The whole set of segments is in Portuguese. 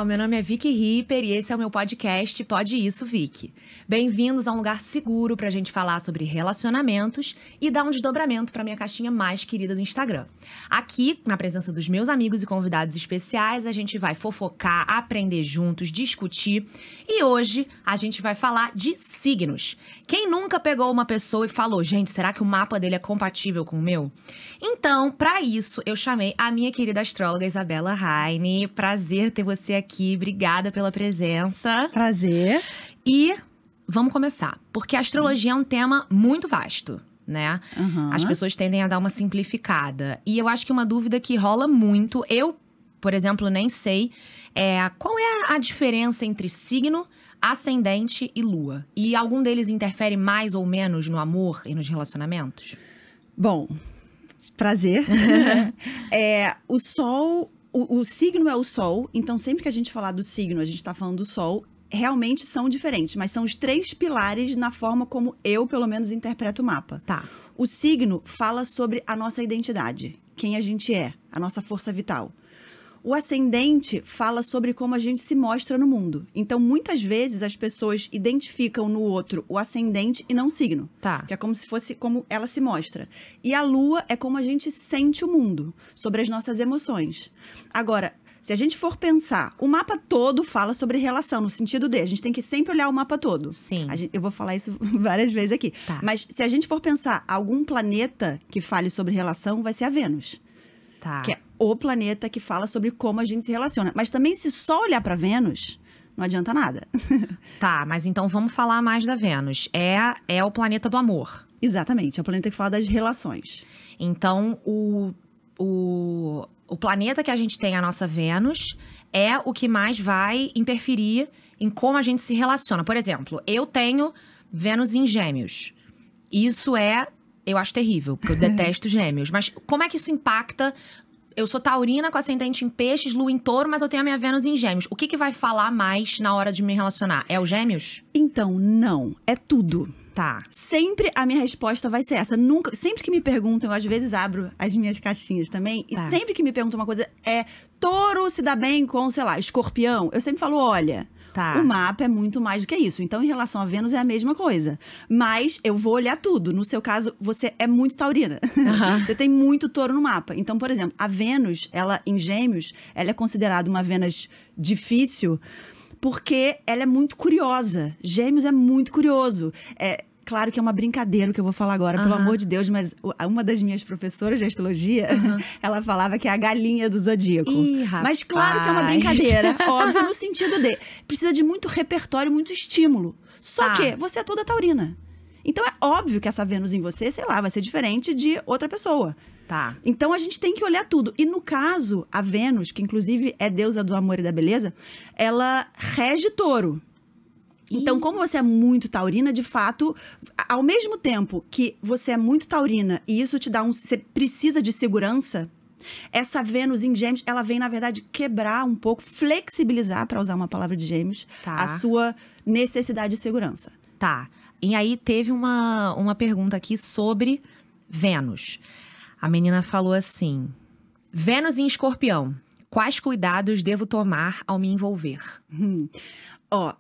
Olá, o meu nome é Vicky Ripper e esse é o meu podcast Pode Isso, Vicky. Bem-vindos a um lugar seguro pra gente falar sobre relacionamentos e dar um desdobramento pra minha caixinha mais querida do Instagram. Aqui, na presença dos meus amigos e convidados especiais, a gente vai fofocar, aprender juntos, discutir. E hoje a gente vai falar de signos. Quem nunca pegou uma pessoa e falou, gente, será que o mapa dele é compatível com o meu? Então, pra isso, eu chamei a minha querida astróloga Isabela Heine. Prazer ter você aqui, obrigada pela presença. Prazer. E vamos começar, porque a astrologia é um tema muito vasto, né? As pessoas tendem a dar uma simplificada. E eu acho que uma dúvida que rola muito, eu, por exemplo, nem sei, qual é a diferença entre signo, ascendente e lua? E algum deles interfere mais ou menos no amor e nos relacionamentos? Bom, prazer. O Sol, o signo é o Sol, então sempre que a gente falar do signo, a gente está falando do Sol, realmente são diferentes, mas são os três pilares na forma como eu, pelo menos, interpreto o mapa. Tá. O signo fala sobre a nossa identidade, quem a gente é, a nossa força vital. O ascendente fala sobre como a gente se mostra no mundo. Então, muitas vezes, as pessoas identificam no outro o ascendente e não o signo. Tá. Que é como se fosse como ela se mostra. E a lua é como a gente sente o mundo, sobre as nossas emoções. Agora, se a gente for pensar, o mapa todo fala sobre relação, no sentido de a gente tem que sempre olhar o mapa todo. Sim. Eu vou falar isso várias vezes aqui. Tá. Mas se a gente for pensar algum planeta que fale sobre relação, vai ser a Vênus. Tá. Que é o planeta que fala sobre como a gente se relaciona. Mas também, se só olhar pra Vênus, não adianta nada. Tá, mas então vamos falar mais da Vênus. É o planeta do amor. Exatamente, é o planeta que fala das relações. Então, o planeta que a gente tem, a nossa Vênus, é o que mais vai interferir em como a gente se relaciona. Por exemplo, eu tenho Vênus em Gêmeos. Isso eu acho terrível, porque eu detesto Gêmeos. Mas como é que isso impacta? Eu sou taurina com ascendente em peixes, lua em touro, mas eu tenho a minha Vênus em Gêmeos. O que vai falar mais na hora de me relacionar? É o Gêmeos? Então, não. É tudo. Tá. Sempre a minha resposta vai ser essa. Nunca, sempre que me perguntam, eu às vezes abro as minhas caixinhas também. Tá. E sempre que me perguntam uma coisa, touro se dá bem com, sei lá, escorpião. Eu sempre falo, olha, Tá. o mapa é muito mais do que isso. Então, em relação a Vênus, é a mesma coisa. Mas eu vou olhar tudo. No seu caso, você é muito taurina. Você tem muito touro no mapa. Então, por exemplo, a Vênus, ela em Gêmeos, ela é considerada uma Vênus difícil porque ela é muito curiosa. Gêmeos é muito curioso. Claro que é uma brincadeira o que eu vou falar agora, pelo amor de Deus, mas uma das minhas professoras de astrologia, ela falava que é a galinha do zodíaco. Ih, rapaz. Mas claro que é uma brincadeira, óbvio, no sentido de precisa de muito repertório, muito estímulo. Só que você é toda taurina. Então é óbvio que essa Vênus em você, sei lá, vai ser diferente de outra pessoa. Tá. Então a gente tem que olhar tudo. E no caso, a Vênus, que inclusive é deusa do amor e da beleza, ela rege touro. Então, como você é muito taurina, de fato, ao mesmo tempo que você é muito taurina e isso te dá você precisa de segurança, essa Vênus em Gêmeos, ela vem, na verdade, quebrar um pouco, flexibilizar, para usar uma palavra de Gêmeos, Tá. a sua necessidade de segurança. Tá. E aí teve uma pergunta aqui sobre Vênus. A menina falou assim: Vênus em Escorpião, quais cuidados devo tomar ao me envolver?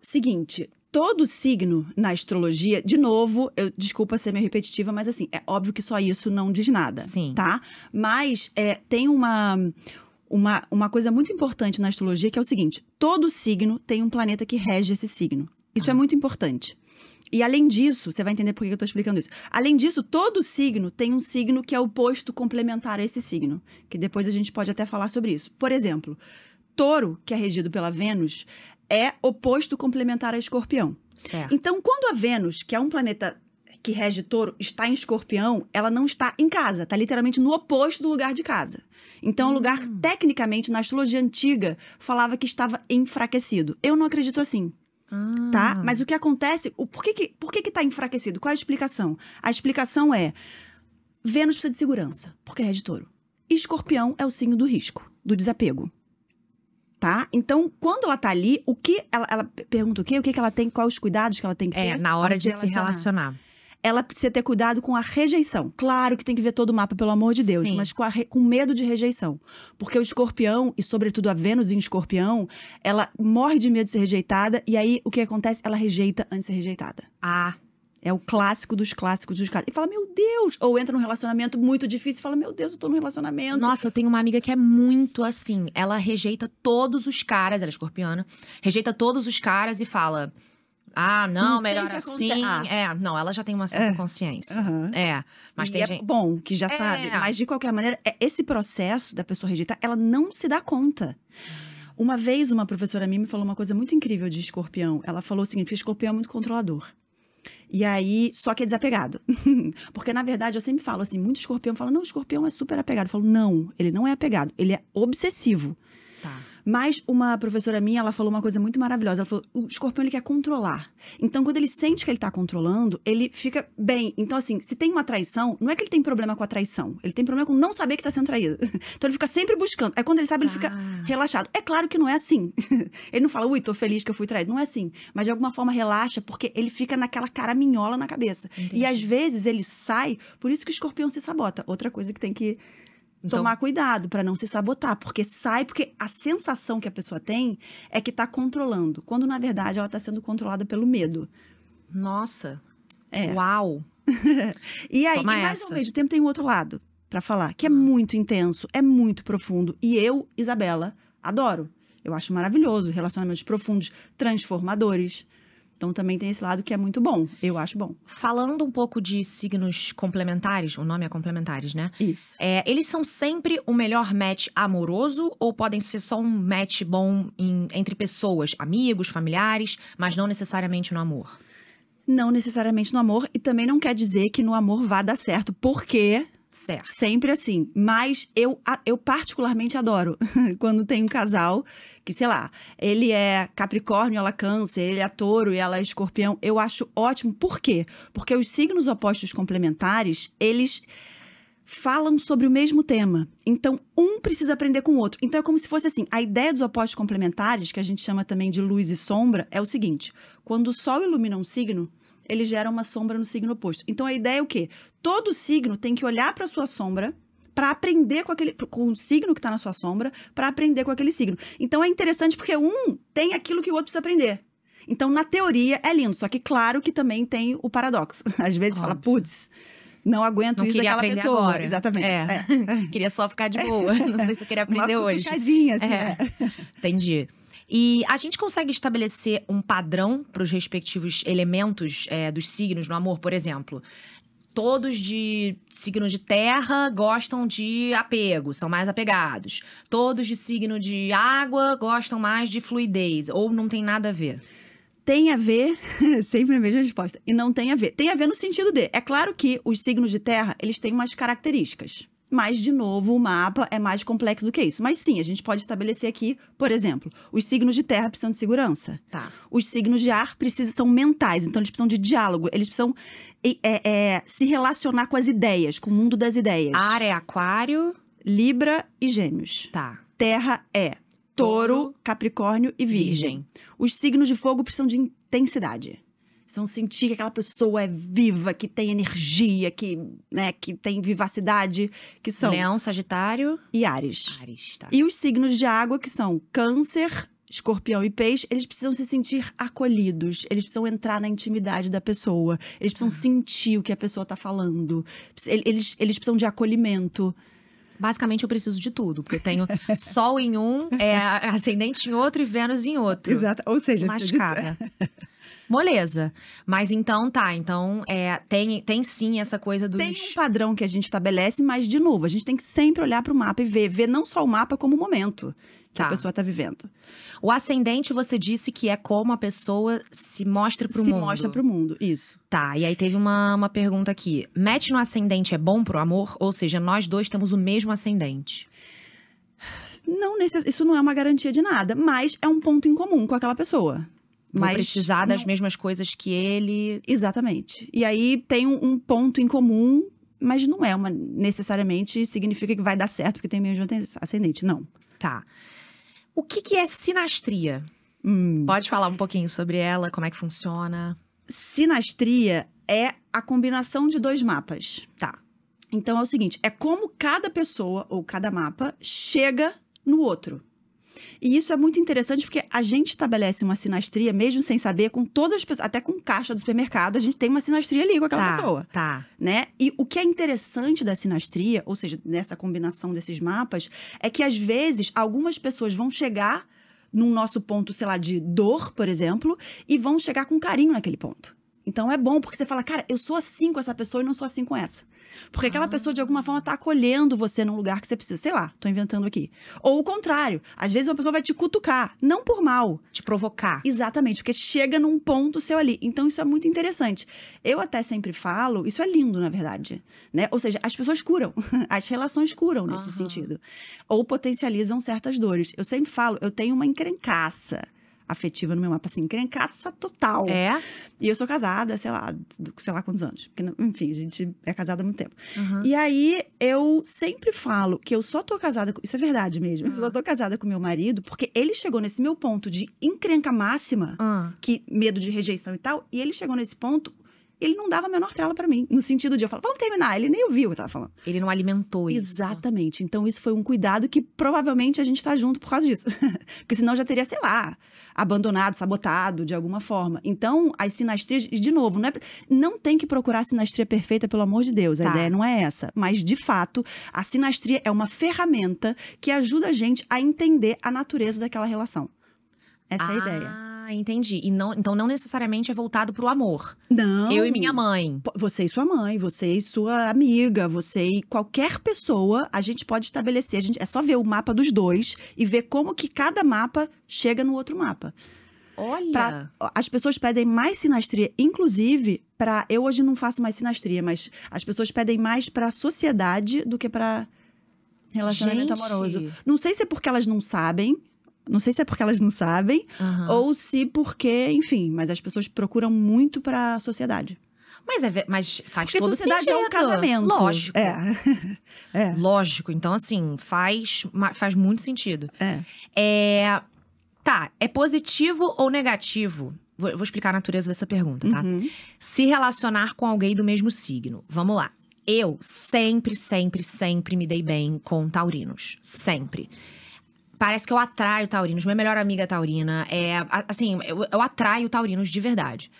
Seguinte, todo signo na astrologia, de novo, desculpa ser meio repetitiva, mas assim, é óbvio que só isso não diz nada. Sim. Tá? Mas tem uma coisa muito importante na astrologia, que é o seguinte: todo signo tem um planeta que rege esse signo. Isso é muito importante. E além disso, você vai entender por que eu tô explicando isso. Além disso, todo signo tem um signo que é oposto complementar a esse signo. Que depois a gente pode até falar sobre isso. Por exemplo, Touro, que é regido pela Vênus, é oposto complementar a Escorpião. Certo. Então, quando a Vênus, que é um planeta que rege Touro, está em Escorpião, ela não está em casa. Está literalmente no oposto do lugar de casa. Então, o lugar, tecnicamente, na astrologia antiga, falava que estava enfraquecido. Eu não acredito assim. Tá? Mas o que acontece... Por que tá enfraquecido? Qual é a explicação? A explicação é... Vênus precisa de segurança, porque rege Touro. E Escorpião é o signo do risco, do desapego. Tá? Então, quando ela tá ali, ela pergunta o quê? O que ela tem, quais os cuidados que ela tem que ter? Na hora de se relacionar. ela precisa ter cuidado com a rejeição. Claro que tem que ver todo o mapa, pelo amor de Deus, Sim. mas com medo de rejeição. Porque o escorpião, e sobretudo a Vênus em escorpião, ela morre de medo de ser rejeitada, e aí o que acontece? Ela rejeita antes de ser rejeitada. Ah, É o clássico dos clássicos dos casos. E fala, meu Deus! Ou entra num relacionamento muito difícil e fala, meu Deus, eu tô num relacionamento. nossa, eu tenho uma amiga que é muito assim. Ela rejeita todos os caras, ela é escorpiana, rejeita todos os caras e fala: ah, não, Não sei melhor o que assim. acontece. Não, ela já tem uma certa consciência. Aham. Mas E tem é gente. bom que já É. sabe. Mas, de qualquer maneira, esse processo da pessoa rejeitar, ela não se dá conta. Uma vez, uma professora minha me falou uma coisa muito incrível de escorpião. Ela falou o seguinte, que escorpião é muito controlador. E aí, só que é desapegado. Porque, na verdade, eu sempre falo assim, muito escorpião fala, não, o escorpião é super apegado. Eu falo, não, ele não é apegado, ele é obsessivo. Tá. Mas uma professora minha, ela falou uma coisa muito maravilhosa. Ela falou, o escorpião, ele quer controlar. Então, quando ele sente que ele tá controlando, ele fica bem. Então, assim, se tem uma traição, não é que ele tem problema com a traição. Ele tem problema com não saber que tá sendo traído. Então, ele fica sempre buscando. Aí, quando ele sabe, ele fica relaxado. É claro que não é assim. Ele não fala, ui, tô feliz que eu fui traído. Não é assim. Mas, de alguma forma, relaxa, porque ele fica naquela caraminhola na cabeça. Entendi. E, às vezes, ele sai. Por isso que o escorpião se sabota. Outra coisa que tem que Então- tomar cuidado pra não se sabotar, porque porque a sensação que a pessoa tem é que tá controlando, quando na verdade ela tá sendo controlada pelo medo. Nossa. É. Uau. E aí, Toma e mais essa. ao mesmo tempo tem um outro lado pra falar, que é muito intenso, é muito profundo, e eu, Isabela, adoro. Eu acho maravilhoso, relacionamentos profundos, transformadores. Então também tem esse lado que é muito bom, eu acho bom. Falando um pouco de signos complementares, o nome é complementares, né? Isso. Eles são sempre o melhor match amoroso ou podem ser só um match bom entre pessoas, amigos, familiares, mas não necessariamente no amor? Não necessariamente no amor, e também não quer dizer que no amor vá dar certo, porque Certo. sempre assim. Mas eu particularmente adoro quando tem um casal que, sei lá, ele é Capricórnio, ela Câncer, ele é Touro e ela é Escorpião. Eu acho ótimo. Por quê? Porque os signos opostos complementares, eles falam sobre o mesmo tema. Então, um precisa aprender com o outro. Então, é como se fosse assim, a ideia dos opostos complementares, que a gente chama também de luz e sombra, é o seguinte. Quando o Sol ilumina um signo, ele gera uma sombra no signo oposto. Então, a ideia é o quê? Todo signo tem que olhar para sua sombra para aprender com o signo que está na sua sombra, para aprender com aquele signo. Então, é interessante porque um tem aquilo que o outro precisa aprender. Então, na teoria, é lindo. Só que, claro que também tem o paradoxo. Às vezes, fala, Óbvio. putz, não aguento Não isso queria daquela aprender pessoa. agora. Exatamente. É. Queria só ficar de boa. Não sei se eu queria aprender Uma hoje. cutucadinha, assim, É. Entendi. E a gente consegue estabelecer um padrão para os respectivos elementos dos signos no amor, por exemplo? Todos de signo de terra gostam de apego, são mais apegados. Todos de signo de água gostam mais de fluidez, ou não tem nada a ver? Tem a ver, sempre a mesma resposta, e não tem a ver. Tem a ver no sentido de, é claro que os signos de terra, eles têm umas características. Mas, de novo, o mapa é mais complexo do que isso. Mas sim, a gente pode estabelecer aqui, por exemplo, os signos de terra precisam de segurança. Tá. Os signos de ar são mentais, então eles precisam de diálogo, eles precisam se relacionar com as ideias, com o mundo das ideias. Ar é aquário, Libra e Gêmeos. tá. Terra é Touro, Capricórnio e Virgem. Os signos de fogo precisam de intensidade. Precisam sentir que aquela pessoa é viva, que tem energia, que tem vivacidade, que são Leão, Sagitário, e Áries. Áries, tá. E os signos de água, que são Câncer, Escorpião e Peixe, eles precisam se sentir acolhidos. Eles precisam entrar na intimidade da pessoa. Eles precisam sentir o que a pessoa tá falando. Eles precisam de acolhimento. Basicamente, eu preciso de tudo, porque eu tenho Sol em um, Ascendente em outro e Vênus em outro. Exato. Ou seja, Mascara. Moleza. Mas então, tá. Então, tem sim essa coisa dos... tem um padrão que a gente estabelece, mas, de novo, a gente tem que sempre olhar para o mapa e ver não só o mapa, como o momento que Tá. a pessoa tá vivendo. O ascendente, você disse que é como a pessoa se mostra pro mundo. Se mostra pro mundo, isso. Tá, e aí teve uma pergunta aqui. Match no ascendente é bom pro amor? Ou seja, nós dois temos o mesmo ascendente. Isso não é uma garantia de nada, mas é um ponto em comum com aquela pessoa. Vou Mas precisar das não- mesmas coisas que ele... Exatamente. E aí tem um ponto em comum, mas não é necessariamente significa que vai dar certo porque tem mesmo ascendente, não. Tá. O que é sinastria? Pode falar um pouquinho sobre ela, como é que funciona? Sinastria é a combinação de 2 mapas. Tá. Então é o seguinte, é como cada pessoa ou cada mapa chega no outro. E isso é muito interessante porque a gente estabelece uma sinastria, mesmo sem saber, com todas as pessoas, até com caixa do supermercado, a gente tem uma sinastria ali com aquela pessoa. Tá. Né? E o que é interessante da sinastria, ou seja, nessa combinação desses mapas, é que às vezes algumas pessoas vão chegar num nosso ponto, sei lá, de dor, por exemplo, e vão chegar com carinho naquele ponto. Então é bom, porque você fala, cara, eu sou assim com essa pessoa e não sou assim com essa. Porque aquela pessoa, de alguma forma, tá acolhendo você num lugar que você precisa. Sei lá, tô inventando aqui. Ou o contrário. Às vezes uma pessoa vai te cutucar, não por mal. Te provocar. Exatamente, porque chega num ponto seu ali. Então, isso é muito interessante. Eu até sempre falo, isso é lindo, na verdade, né? Ou seja, as pessoas curam. As relações curam nesse sentido. Ou potencializam certas dores. Eu sempre falo, eu tenho uma encrencaça afetiva no meu mapa, assim, encrencaça total. É? E eu sou casada, sei lá quantos anos. Porque, enfim, a gente é casada há muito tempo. E aí, eu sempre falo que eu só tô casada... Isso é verdade mesmo. Eu só tô casada com meu marido porque ele chegou nesse meu ponto de encrenca máxima, que medo de rejeição e tal, e ele chegou nesse ponto... Ele não dava a menor trela pra mim. No sentido de eu falar, vamos terminar. Ele nem ouviu o que eu tava falando. Ele não alimentou isso. Exatamente. Então, isso foi um cuidado que provavelmente a gente tá junto por causa disso. Porque senão já teria, sei lá, abandonado, sabotado de alguma forma. Então, as sinastrias, de novo, não tem que procurar a sinastria perfeita, pelo amor de Deus. A ideia não é essa. Mas, de fato, a sinastria é uma ferramenta que ajuda a gente a entender a natureza daquela relação. Essa é a ideia. Entendi. Então, não necessariamente é voltado pro amor. Não. Eu e minha mãe. Você e sua mãe, você e sua amiga, você e qualquer pessoa, a gente pode estabelecer. É só ver o mapa dos dois e ver como que cada mapa chega no outro mapa. Olha! As pessoas pedem mais sinastria, inclusive, eu hoje não faço mais sinastria, mas as pessoas pedem mais pra sociedade do que pra relacionamento amoroso. Não sei se é porque elas não sabem. Ou se porque, enfim, mas as pessoas procuram muito pra sociedade. Mas faz porque todo sentido. Sociedade é um casamento. Lógico. É. Lógico. Então, assim, faz muito sentido. Tá, é positivo ou negativo? Vou explicar a natureza dessa pergunta, tá? Se relacionar com alguém do mesmo signo. Vamos lá. Eu sempre me dei bem com taurinos. Sempre. Parece que eu atraio taurinos. Minha melhor amiga é taurina. Assim, eu atraio taurinos de verdade.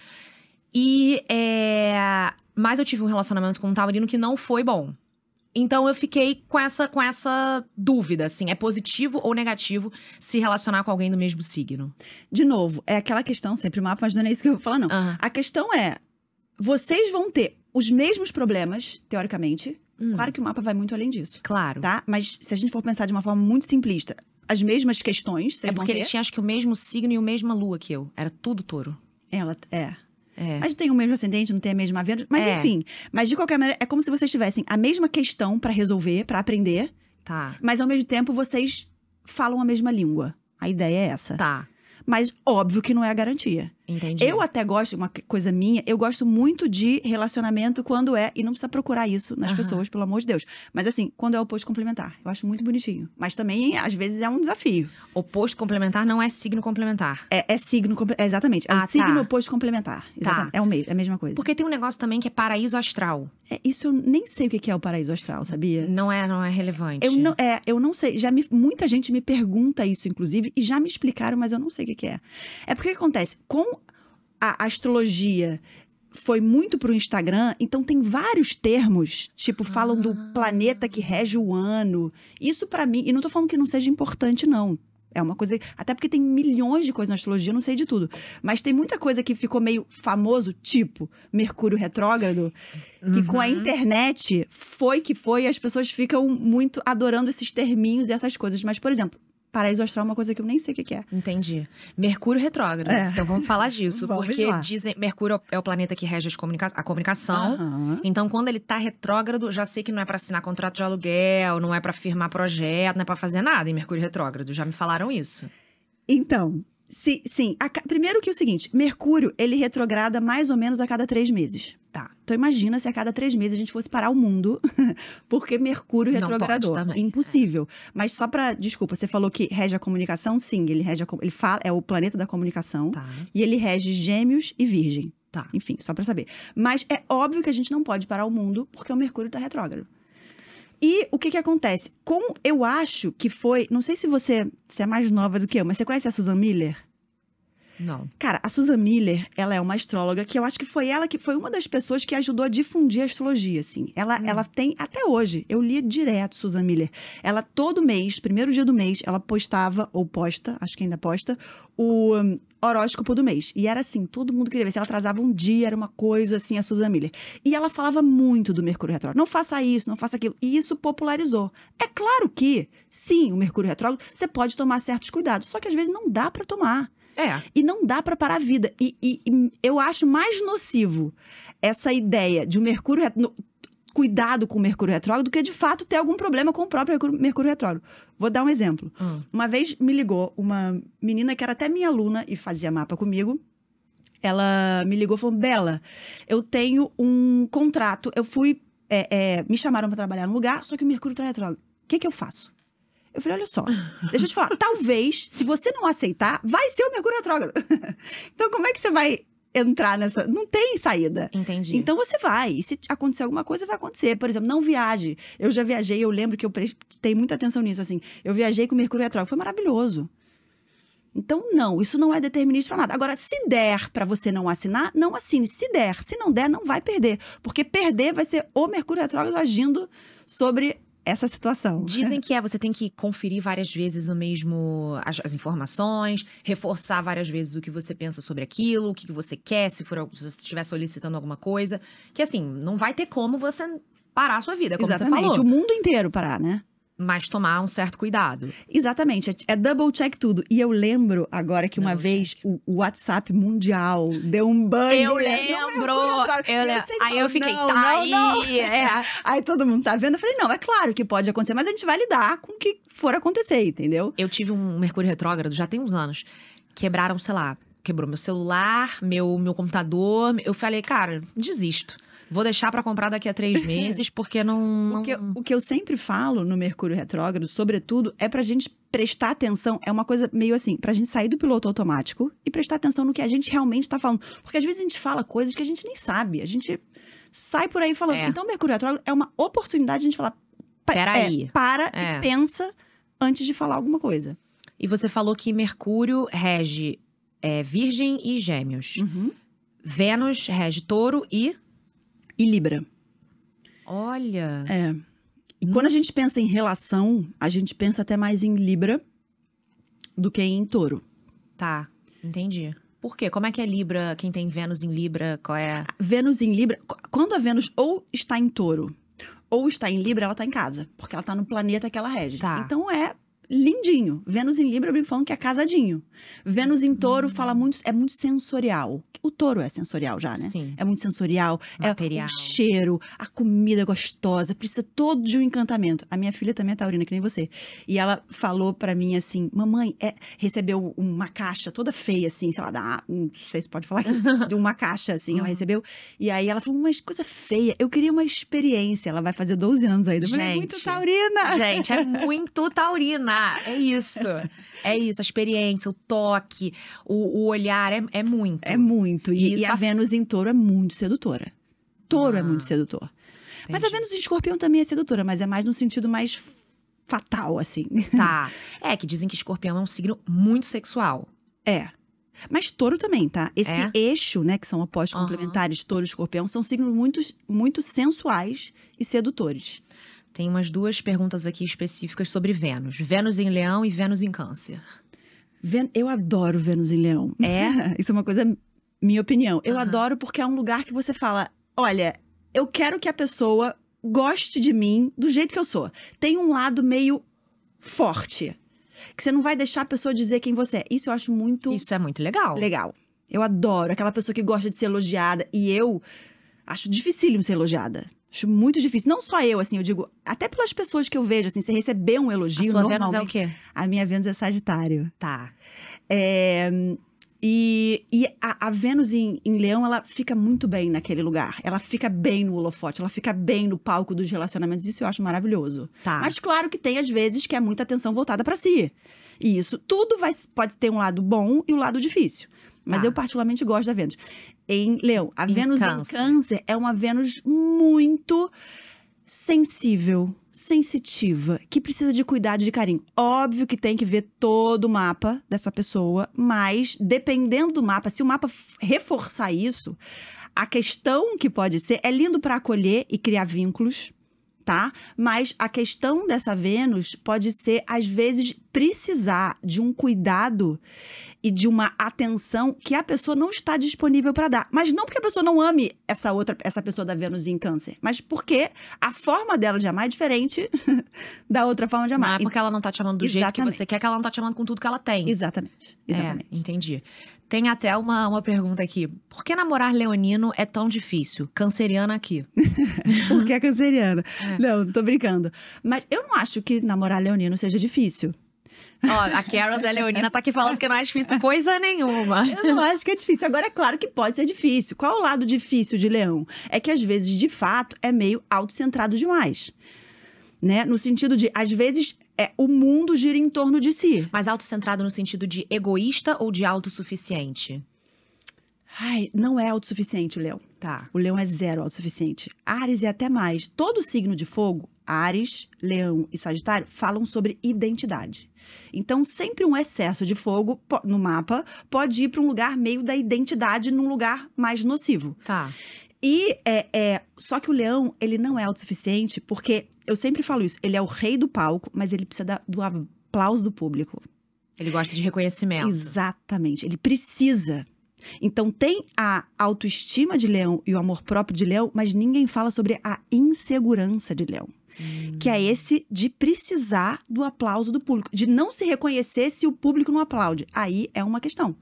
Mas eu tive um relacionamento com um taurino que não foi bom. Então, eu fiquei com essa dúvida, assim. É positivo ou negativo se relacionar com alguém do mesmo signo? De novo, é aquela questão, sempre o mapa, mas não é isso que eu vou falar, não. A questão é, vocês vão ter os mesmos problemas, teoricamente. Claro que o mapa vai muito além disso. Claro. Tá? Mas se a gente for pensar de uma forma muito simplista, as mesmas questões, vocês porque ele tinha, acho que, o mesmo signo e a mesma lua que eu. Era tudo touro. Mas tem o mesmo ascendente, não tem a mesma Vênus. Mas enfim. Mas de qualquer maneira, é como se vocês tivessem a mesma questão pra resolver, pra aprender. Tá. Mas ao mesmo tempo, vocês falam a mesma língua. A ideia é essa. Tá. Mas óbvio que não é a garantia. Entendi. Eu até gosto, uma coisa minha, eu gosto muito de relacionamento quando e não precisa procurar isso nas pessoas, pelo amor de Deus. Mas assim, quando é oposto complementar. Eu acho muito bonitinho. Mas também, às vezes, é um desafio. Oposto complementar não é signo complementar. É signo, exatamente. É o signo oposto complementar. Exatamente. É a mesma coisa. Porque tem um negócio também que é paraíso astral. Isso eu nem sei o que é o paraíso astral, sabia? Não é relevante. Eu não sei. Muita gente me pergunta isso, inclusive, e já me explicaram, mas eu não sei o que é. É porque o que acontece? Com a astrologia foi muito pro Instagram, então tem vários termos, tipo, falam do planeta que rege o ano. Isso pra mim, e não tô falando que não seja importante, não. É uma coisa, até porque tem milhões de coisas na astrologia, eu não sei de tudo. Mas tem muita coisa que ficou meio famoso, tipo Mercúrio retrógrado, que com a internet foi, as pessoas ficam muito adorando esses terminhos e essas coisas. Mas, por exemplo, paraíso astral é uma coisa que eu nem sei o que é. Entendi. Mercúrio retrógrado. Então vamos falar disso. Vamos porque lá. dizem Mercúrio é o planeta que rege a comunicação. Então, quando ele tá retrógrado, já sei que não é pra assinar contrato de aluguel, não é pra firmar projeto, não é pra fazer nada em Mercúrio retrógrado. Já me falaram isso. Então, sim. Primeiro que é o seguinte, Mercúrio, ele retrograda mais ou menos a cada 3 meses. Tá. Então imagina se a cada 3 meses a gente fosse parar o mundo, porque Mercúrio retrogradou. Não pode também. Impossível. Mas só pra, desculpa, você falou que rege a comunicação? Sim, ele fala, é o planeta da comunicação. Tá. E ele rege Gêmeos e Virgem. Tá. Enfim, só pra saber. Mas é óbvio que a gente não pode parar o mundo porque o Mercúrio tá retrógrado. E o que acontece? Eu acho que foi... Não sei se você é mais nova do que eu, mas você conhece a Susan Miller? Não. Cara, a Susan Miller, ela é uma astróloga que eu acho que foi ela que foi uma das pessoas que ajudou a difundir a astrologia, assim. Ela tem, até hoje, eu lia direto Susan Miller. Ela, todo mês, primeiro dia do mês, ela postava, ou posta, acho que ainda posta, o horóscopo do mês. E era assim, todo mundo queria ver. Se ela atrasava um dia, era uma coisa assim, a Susan Miller. E ela falava muito do Mercúrio retrógrado. Não faça isso, não faça aquilo. E isso popularizou. É claro que, sim, o Mercúrio retrógrado, você pode tomar certos cuidados. Só que às vezes não dá pra tomar. E não dá pra parar a vida. E eu acho mais nocivo essa ideia de um Mercúrio cuidado com o Mercúrio retrógrado do que, de fato, ter algum problema com o próprio Mercúrio retrógrado. Vou dar um exemplo. Uma vez me ligou uma menina que era até minha aluna e fazia mapa comigo. Ela me ligou e falou, Bela, eu tenho um contrato. Eu fui... me chamaram pra trabalhar num lugar, só que o Mercúrio tá retrógrado. O que eu faço? Eu falei, olha só, deixa eu te falar. Talvez, se você não aceitar, vai ser o Mercúrio retrógrado. Então, como é que você vai entrar nessa... Não tem saída. Entendi. Então, você vai. E se acontecer alguma coisa, vai acontecer. Por exemplo, não viaje. Eu já viajei, eu lembro que eu prestei muita atenção nisso, assim. Eu viajei com o Mercúrio retrógrado. Foi maravilhoso. Então, não. Isso não é determinista pra nada. Agora, se der pra você não assinar, não assine. Se der. Se não der, não vai perder. Porque perder vai ser o Mercúrio retrógrado agindo sobre... essa situação. Dizem que você tem que conferir várias vezes as informações, reforçar várias vezes o que você pensa sobre aquilo, o que você quer, se você estiver solicitando alguma coisa. Que assim, não vai ter como você parar a sua vida, como Exatamente, você falou. O mundo inteiro parar, né? Mas tomar um certo cuidado. Exatamente, é double check tudo. E eu lembro agora que uma vez o WhatsApp mundial deu um banho. Eu lembro! Aí eu fiquei, não. É. Aí todo mundo tá vendo, eu falei, não, é claro que pode acontecer, mas a gente vai lidar com o que for acontecer, entendeu? Eu tive um Mercúrio retrógrado, já tem uns anos. Quebraram, sei lá, quebrou meu celular, meu computador. Eu falei, cara, desisto. Vou deixar pra comprar daqui a 3 meses, porque não... O que eu sempre falo no Mercúrio retrógrado, sobretudo, é pra gente prestar atenção. É uma coisa meio assim, pra gente sair do piloto automático e prestar atenção no que a gente realmente tá falando. Porque às vezes a gente fala coisas que a gente nem sabe. A gente sai por aí falando. Então, o Mercúrio retrógrado é uma oportunidade de a gente falar... Peraí. E pensa antes de falar alguma coisa. E você falou que Mercúrio rege Virgem e Gêmeos. Vênus rege Touro e Libra. Olha. E quando a gente pensa em relação, a gente pensa até mais em Libra do que em Touro. Tá, entendi. Por quê? Como é que é Libra? Quem tem Vênus em Libra, qual é? Vênus em Libra, quando a Vênus ou está em Touro ou está em Libra, ela tá em casa. Porque ela tá no planeta que ela rege. Tá. Então é lindinho. Vênus em Libra, eu brinco falando que é casadinho. Vênus em Touro é muito sensorial. O Touro é sensorial já, né? Sim. É muito sensorial. Material. É o cheiro, a comida gostosa. Precisa todo de um encantamento. A minha filha também é taurina, que nem você. E ela falou pra mim assim, mamãe, recebeu uma caixa toda feia, assim, sei lá, não sei se pode falar, de uma caixa, assim, ela recebeu. E aí ela falou, mas coisa feia, eu queria uma experiência. Ela vai fazer 12 anos ainda. Eu falei, é muito taurina. Gente, é muito taurina. É isso. É isso, a experiência, o toque, o olhar, é muito. É muito. E a Vênus em Touro é muito sedutora. Touro é muito sedutor. Entendi. Mas a Vênus em Escorpião também é sedutora, mas é mais no sentido mais fatal, assim. Tá. Que dizem que Escorpião é um signo muito sexual. Mas Touro também, tá? Esse eixo, né, que são opostos complementares, Touro e Escorpião, são signos muito sensuais e sedutores. Tem umas 2 perguntas aqui específicas sobre Vênus. Vênus em Leão e Vênus em Câncer. Eu adoro Vênus em Leão. Isso é uma coisa, minha opinião. Eu adoro porque é um lugar que você fala, olha, eu quero que a pessoa goste de mim do jeito que eu sou. Tem um lado meio forte. Que você não vai deixar a pessoa dizer quem você é. Isso eu acho muito... Isso é muito legal. Legal. Eu adoro aquela pessoa que gosta de ser elogiada. E eu acho dificílimo ser elogiada. Acho muito difícil. Não só eu, assim, eu digo... Até pelas pessoas que eu vejo, assim, você receber um elogio, normalmente... A sua normalmente... Vênus é o quê? A minha Vênus é Sagitário. Tá. E a Vênus em Leão, ela fica muito bem naquele lugar. Ela fica bem no holofote, ela fica bem no palco dos relacionamentos. Isso eu acho maravilhoso. Tá. Mas claro que tem, às vezes, que é muita atenção voltada pra si. E isso, tudo pode ter um lado bom e um lado difícil. Mas Tá. eu particularmente gosto da Vênus. Em Leão, a Em Vênus Câncer. em Câncer é uma Vênus muito sensível, sensitiva, que precisa de cuidado e de carinho. Óbvio que tem que ver todo o mapa dessa pessoa, mas dependendo do mapa, se o mapa reforçar isso, a questão que pode ser é lindo para acolher e criar vínculos, tá? Mas a questão dessa Vênus pode ser, às vezes, precisar de um cuidado e de uma atenção que a pessoa não está disponível para dar. Mas não porque a pessoa não ame essa pessoa da Vênus em Câncer, mas porque a forma dela de amar é diferente da outra forma de amar. Não é porque ela não tá te amando do jeito que Exatamente. você quer, que ela não tá te amando com tudo que ela tem. Exatamente. Exatamente. É, entendi. Tem até uma pergunta aqui. Por que namorar leonino é tão difícil? Canceriana aqui. Porque é canceriana. Não tô brincando. Mas eu não acho que namorar leonino seja difícil. Ó, a Carol Zé Leonina tá aqui falando que não é difícil coisa nenhuma. Eu não acho que é difícil. Agora, é claro que pode ser difícil. Qual é o lado difícil de leão? É que, às vezes, de fato, é meio autocentrado demais. Né? No sentido de, às vezes, o mundo gira em torno de si. Mas autocentrado no sentido de egoísta ou de autossuficiente? Ai, não é autossuficiente o leão. Tá. O leão é zero autossuficiente. Áries é até mais. Todo signo de fogo, Áries, Leão e Sagitário, falam sobre identidade. Então, sempre um excesso de fogo no mapa pode ir para um lugar meio da identidade, num lugar mais nocivo. Tá. E só que o leão, ele não é autossuficiente, porque eu sempre falo isso, ele é o rei do palco, mas ele precisa do aplauso do público. Ele gosta de reconhecimento. Exatamente, ele precisa. Então tem a autoestima de leão e o amor próprio de leão, mas ninguém fala sobre a insegurança de leão. Que é esse de precisar do aplauso do público, de não se reconhecer se o público não aplaude. Aí é uma questão.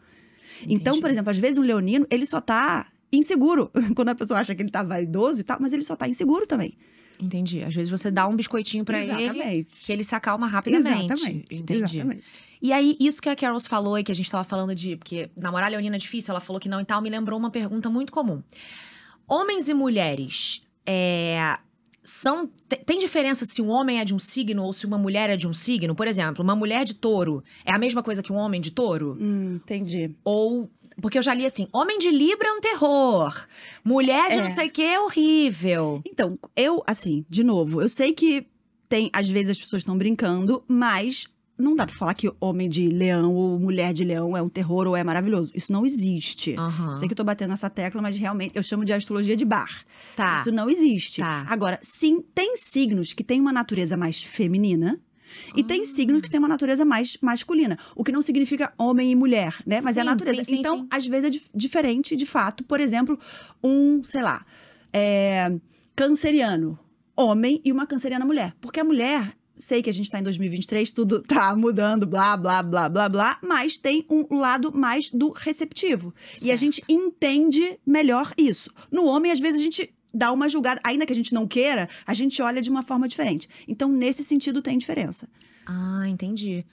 Então, por exemplo, às vezes um leonino, ele só tá inseguro. Quando a pessoa acha que ele tá vaidoso e tal, mas ele só tá inseguro também. Entendi. Às vezes você dá um biscoitinho pra ele, Exatamente. que ele se acalma rapidamente. Exatamente. Entendi. Exatamente. E aí, isso que a Carol falou e que a gente tava falando de… Porque namorar leonina é difícil, ela falou que não e tal, me lembrou uma pergunta muito comum. Homens e mulheres, tem diferença se um homem é de um signo ou se uma mulher é de um signo? Por exemplo, uma mulher de touro é a mesma coisa que um homem de touro? Entendi. Ou… Porque eu já li assim, homem de Libra é um terror. Mulher de não sei o que é horrível. Então, assim, de novo, eu sei que às vezes as pessoas estão brincando, mas não dá pra falar que homem de leão ou mulher de leão é um terror ou é maravilhoso. Isso não existe. Aham. Sei que eu tô batendo nessa tecla, mas realmente eu chamo de astrologia de bar. Tá. Isso não existe. Tá. Agora, sim, tem signos que têm uma natureza mais feminina. E tem signos que têm uma natureza mais masculina. O que não significa homem e mulher, né? Mas é a Sim, natureza. sim, Então, sim. às vezes é diferente, de fato. Por exemplo, sei lá, canceriano homem e uma canceriana mulher. Porque a mulher, sei que a gente tá em 2023, tudo tá mudando, blá, blá, blá, blá, blá. Mas tem um lado mais do receptivo. E a Certo. gente entende melhor isso. No homem, às vezes, a gente dá uma julgada, ainda que a gente não queira, a gente olha de uma forma diferente. Então, nesse sentido, tem diferença. Ah, entendi.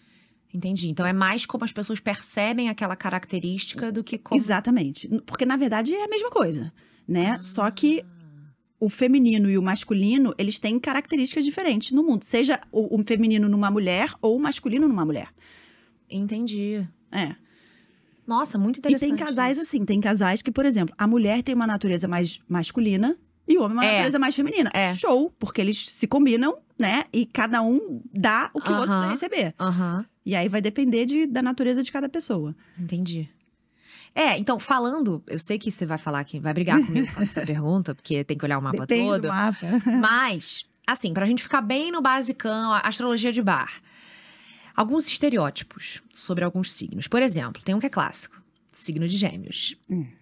Entendi. Então é mais como as pessoas percebem aquela característica do que como… Exatamente. Porque, na verdade, é a mesma coisa, né? Só que o feminino e o masculino, eles têm características diferentes no mundo. Seja o feminino numa mulher ou o masculino numa mulher. Entendi. É. Nossa, muito E interessante. tem casais isso. assim, tem casais que, por exemplo, a mulher tem uma natureza mais masculina e o homem uma natureza mais feminina. É. Show, porque eles se combinam, né? E cada um dá o que o outro Aham. precisa receber. Aham. E aí vai depender da natureza de cada pessoa. Entendi. Então, falando… Eu sei que você vai falar que vai brigar comigo com essa pergunta, porque tem que olhar o mapa Depende todo. do mapa. Mas, assim, pra gente ficar bem no basicão, a astrologia de bar. Alguns estereótipos sobre alguns signos. Por exemplo, tem um que é clássico. Signo de Gêmeos.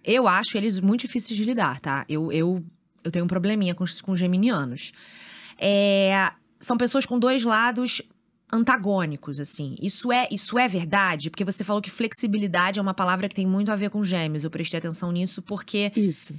Eu acho eles muito difíceis de lidar, tá? Eu tenho um probleminha com geminianos. São pessoas com dois lados antagônicos, assim. Isso é verdade? Porque você falou que flexibilidade é uma palavra que tem muito a ver com Gêmeos. Eu prestei atenção nisso porque… Isso.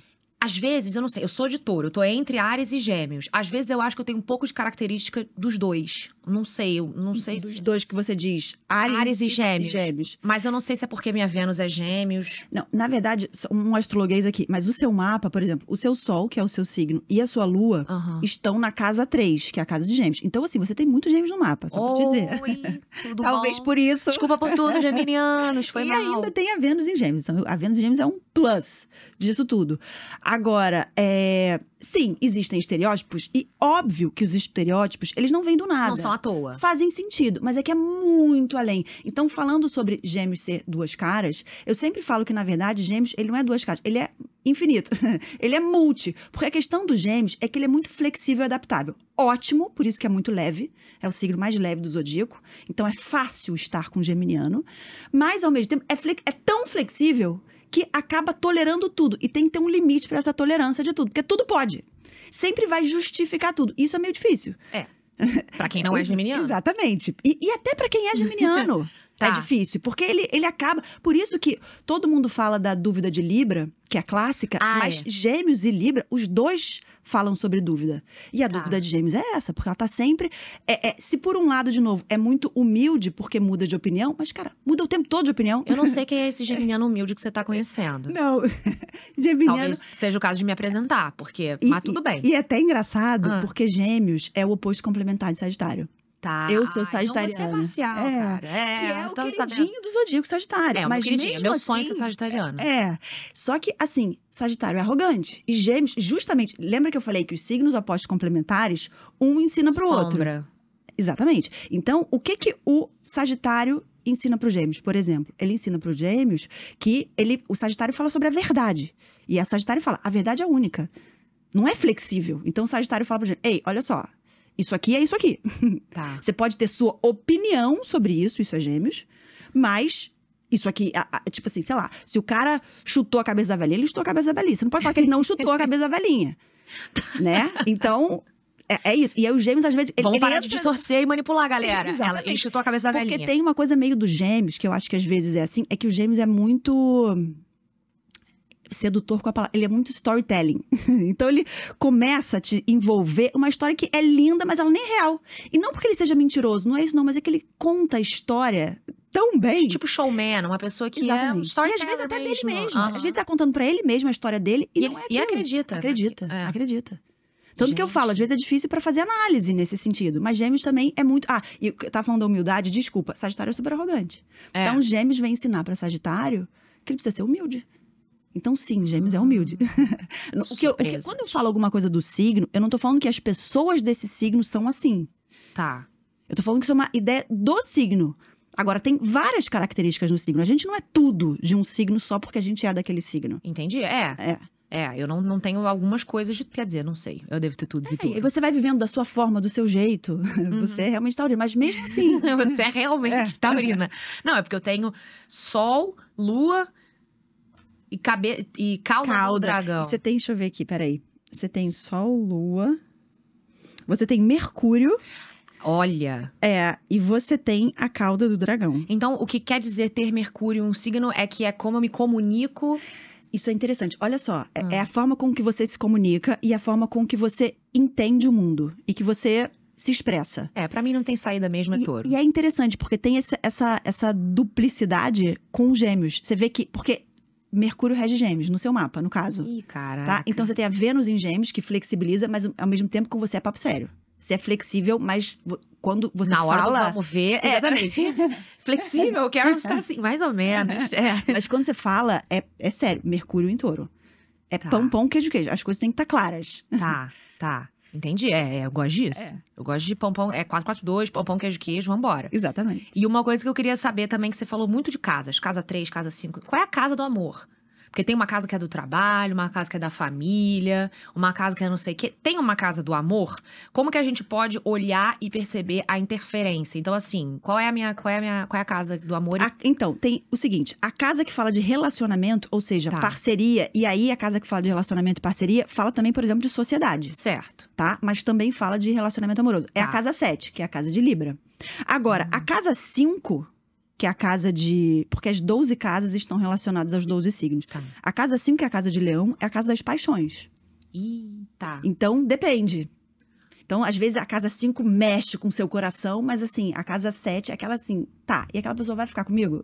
Às vezes, eu não sei, eu sou de touro, eu tô entre Áries e Gêmeos. Às vezes eu acho que eu tenho um pouco de característica dos dois. Não sei, eu não sei Dos se... dois que você diz, Áries e Gêmeos. Gêmeos. Mas eu não sei se é porque minha Vênus é Gêmeos. Não, na verdade, um astrologuês aqui, mas o seu mapa, por exemplo, o seu Sol, que é o seu signo, e a sua Lua Aham. estão na casa 3, que é a casa de Gêmeos. Então, assim, você tem muitos Gêmeos no mapa, só pra te dizer. Oi, tudo Talvez bom? por isso. Desculpa por tudo, geminianos, foi E mal. ainda tem a Vênus em Gêmeos. Então, a Vênus em Gêmeos é um plus disso tudo. Agora, sim, existem estereótipos. E óbvio que os estereótipos, eles não vêm do nada. Não são à toa. Fazem sentido, mas é que é muito além. Então, falando sobre Gêmeos ser duas caras, eu sempre falo que, na verdade, Gêmeos, ele não é duas caras. Ele é infinito. Ele é multi. Porque a questão dos Gêmeos é que ele é muito flexível e adaptável. Ótimo, por isso que é muito leve. É o signo mais leve do zodíaco. Então, é fácil estar com geminiano. Mas, ao mesmo tempo, é tão flexível que acaba tolerando tudo. E tem que ter um limite para essa tolerância de tudo. Porque tudo pode. Sempre vai justificar tudo. Isso é meio difícil. Pra quem não é geminiano. Exatamente. E até pra quem é geminiano. Tá. É difícil, porque ele acaba... Por isso que todo mundo fala da dúvida de Libra, que é a clássica, mas Gêmeos e Libra, os dois falam sobre dúvida. E a dúvida de Gêmeos é essa, porque ela tá sempre... se por um lado, de novo, é muito humilde porque muda de opinião, mas, cara, muda o tempo todo de opinião. Eu não sei quem é esse geminiano humilde que você tá conhecendo. Não, geminiano... Talvez seja o caso de me apresentar, porque... Mas tudo bem. E é até engraçado, porque Gêmeos é o oposto complementar de Sagitário. Tá. Eu sou sagitariana. Então você é marcial, cara. Que é o tô queridinho do zodíaco Sagitário. Mas mas queridinho, meu sonho é ser sagitariana. Só que, assim, Sagitário é arrogante. E Gêmeos, justamente... Lembra que eu falei que os signos opostos complementares, um ensina pro outro? Sombra. Exatamente. Então, o que o Sagitário ensina pro Gêmeos, por exemplo? Ele ensina pro Gêmeos que o Sagitário fala sobre a verdade. E a Sagitário fala, a verdade é única. Não é flexível. Então, o Sagitário fala pro Gêmeos, ei, olha só... Isso aqui é isso aqui. Tá. Você pode ter sua opinião sobre isso é Gêmeos, mas isso aqui, tipo assim, sei lá, se o cara chutou a cabeça da velhinha, ele chutou a cabeça da velhinha. Você não pode falar que ele não chutou a cabeça da velhinha, né? Então, é isso. E aí os Gêmeos, às vezes... Vamos parar de distorcer e manipular a galera. Exatamente. Ele chutou a cabeça da velhinha. Porque tem uma coisa meio dos Gêmeos, que eu acho que às vezes é assim, é que o Gêmeos é muito... sedutor com a palavra. Ele é muito storytelling. Então ele começa a te envolver uma história que é linda, mas ela nem é real. E não porque ele seja mentiroso, não é isso não, mas é que ele conta a história tão bem. Tipo showman, uma pessoa que Exatamente. é um storyteller. E às vezes até mesmo. dele mesmo. Às vezes tá contando pra ele mesmo a história dele e, E não ele- é e aquilo. acredita. Acredita. Tanto que eu falo, às vezes é difícil pra fazer análise nesse sentido. Mas Gêmeos também é muito... e eu tava falando da humildade, desculpa. Sagitário é super arrogante. Então Gêmeos vem ensinar pra Sagitário que ele precisa ser humilde. Então, sim, Gêmeos é humilde. Quando eu falo alguma coisa do signo, eu não tô falando que as pessoas desse signo são assim. Tá. Eu tô falando que isso é uma ideia do signo. Agora, tem várias características no signo. A gente não é tudo de um signo só porque a gente é daquele signo. Entendi. Eu não tenho algumas coisas quer dizer, não sei. Eu devo ter tudo de tudo. E você vai vivendo da sua forma, do seu jeito. Você é realmente taurina. Mas mesmo assim... Você é realmente taurina. Não, é porque eu tenho Sol, Lua... E cauda do dragão. Você tem, deixa eu ver aqui, peraí. Você tem Sol, Lua. Você tem Mercúrio. Olha. E você tem a cauda do dragão. Então, o que quer dizer ter Mercúrio em um signo é que é como eu me comunico. Isso é interessante. Olha só, é a forma com que você se comunica e a forma com que você entende o mundo. E que você se expressa. Pra mim não tem saída mesmo, é touro. E é interessante, porque tem essa duplicidade com Gêmeos. Você vê que... Porque Mercúrio rege Gêmeos, no seu mapa, no caso. Ih, caraca. Tá? Então você tem a Vênus em Gêmeos, que flexibiliza, mas ao mesmo tempo com você é papo sério. Você é flexível, mas quando você Na hora fala... do vamos ver, Exatamente. Flexível, eu quero estar assim, mais ou menos. Mas quando você fala, é sério, Mercúrio em touro. É Tá. pão, queijo, queijo. As coisas têm que estar claras. Tá. Entendi, eu gosto disso. Eu gosto de pão, 442, pão, queijo, vambora. Exatamente. E uma coisa que eu queria saber também, que você falou muito de casas. Casa 3, casa 5. Qual é a casa do amor? Porque tem uma casa que é do trabalho, uma casa que é da família, uma casa que é não sei o quê. Tem uma casa do amor? Como que a gente pode olhar e perceber a interferência? Então, assim, qual é a casa do amor? Então, tem o seguinte, a casa que fala de relacionamento, ou seja, parceria, e aí a casa que fala de relacionamento e parceria, fala também, por exemplo, de sociedade. Certo. Tá? Mas também fala de relacionamento amoroso. É a casa 7, que é a casa de Libra. Agora, a casa 5 que é a casa de... Porque as 12 casas estão relacionadas aos 12 signos. Tá. A casa 5, que é a casa de Leão, é a casa das paixões. Tá. Então, depende. Então, às vezes, a casa 5 mexe com o seu coração, mas assim, a casa 7 é aquela assim, tá, e aquela pessoa vai ficar comigo?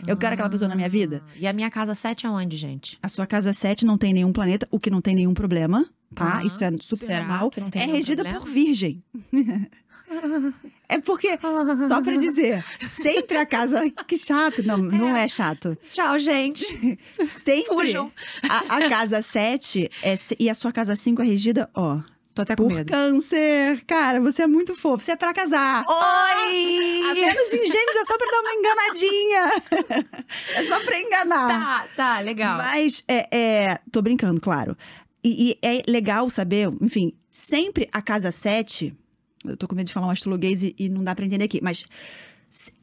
Eu quero aquela pessoa na minha vida? E a minha casa 7 é onde, gente? A sua casa 7 não tem nenhum planeta, o que não tem nenhum problema, tá? Aham. Isso é super Será normal. que não tem É nenhum regida problema? por Virgem. É porque, só pra dizer, sempre a casa... Que chato, não é chato. Tchau, gente. Sempre Fujam. a casa 7 e a sua casa 5 é regida, ó... Tô até com Por medo. Câncer. Cara, você é muito fofo. Você é pra casar. Oi! A Vênus em Gêmeos é só pra dar uma enganadinha. É só pra enganar. Tá, legal. Mas, tô brincando, claro. E é legal saber, enfim, sempre a casa 7... Eu tô com medo de falar um astrologuês e não dá pra entender aqui, mas...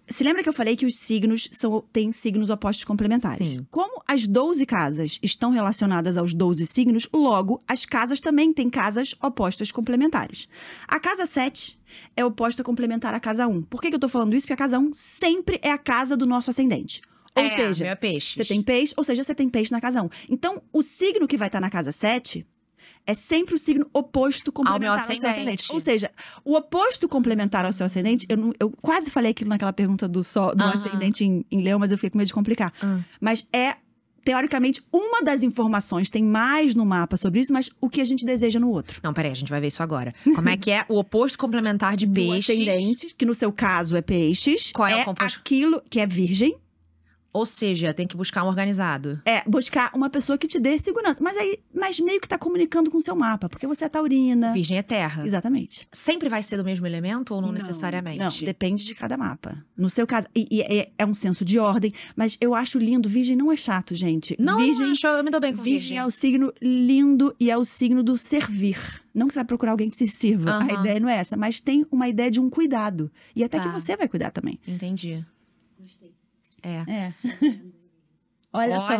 Se lembra que eu falei que os signos têm signos opostos complementares? Sim. Como as 12 casas estão relacionadas aos 12 signos, logo, as casas também têm casas opostas complementares. A casa 7 é oposta complementar à casa 1. Por que eu tô falando isso? Porque a casa 1 sempre é a casa do nosso ascendente. Ou seja, meu é peixe. você tem peixe, ou seja, você tem peixe na casa 1. Então, o signo que vai estar na casa 7... é sempre o signo oposto complementar ao seu ascendente. ascendente. Ou seja, o oposto complementar ao seu ascendente, eu quase falei aquilo naquela pergunta do ascendente em Leão, mas eu fiquei com medo de complicar. Mas é, teoricamente, uma das informações, tem mais no mapa sobre isso, mas o que a gente deseja no outro. Não, peraí, a gente vai ver isso agora. Como é que é o oposto complementar de Do peixes? ascendente, que no seu caso é peixes. Qual é o composto? Aquilo que é virgem. Ou seja, tem que buscar um organizado. É, buscar uma pessoa que te dê segurança. Mas meio que tá comunicando com o seu mapa, porque você é taurina. Virgem é terra. Exatamente. Sempre vai ser do mesmo elemento ou não necessariamente? Não, depende de cada mapa. No seu caso, é um senso de ordem, mas eu acho lindo. Virgem não é chato, gente. Não, Virgem, não acho, eu me dou bem com Virgem é o signo lindo e é o signo do servir. Não que você vai procurar alguém que se sirva. A Aham. ideia não é essa, mas tem uma ideia de um cuidado. E até Tá. que você vai cuidar também. Entendi. É. Olha só.